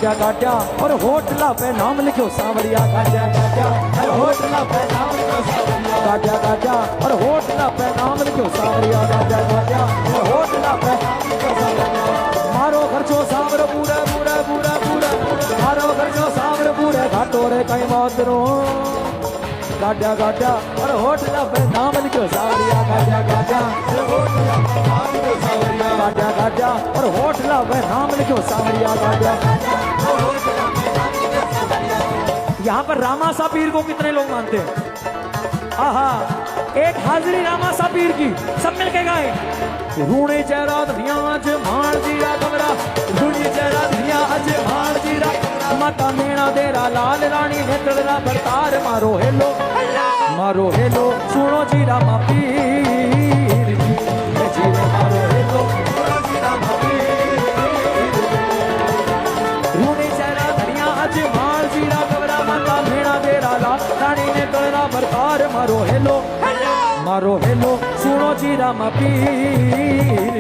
Gaza Gaza और होटला पे नाम लिखो सांवरिया गाजा गाजा और होटला पे नाम लिखो सांवरिया गाजा गाजा और होटला पे नाम लिखो सांवरिया गाजा गाजा और होटला पे नाम लिखो सांवरिया मारो खर्चो सांवर पूरा पूरा पूरा पूरा मारो खर्चो सांवर पूरे घाटो रे कहीं मातरो गाजा गाजा और होटला पे नाम लिखो सांवरिया गाजा गाजा और होटला पे नाम लिखो सांवरिया गाजा गाजा और होटला पे नाम लिखो सांवरिया गाजा। यहाँ पर रामासा पीर को कितने लोग मानते हैं? आहा, एक हाजिरी रामासा पीर की, सब मिलके गाए। रूणे चेहरा धनिया अज मार जीरा कमरा, रूणी चेहरा धनिया अज मार जीरा माता मेरा देरा लाल रानी नेत्रला करतार मारो हेलो सुनो जी रामा पीर जी मारो हेलो सुनो जी रामा पीर रूणी चेहरा धनिया अज मार जीरा कमरा माता मेरा देरा लाल रानी नेत्रला करतार मारो हेलो सुनो जी रामा पीर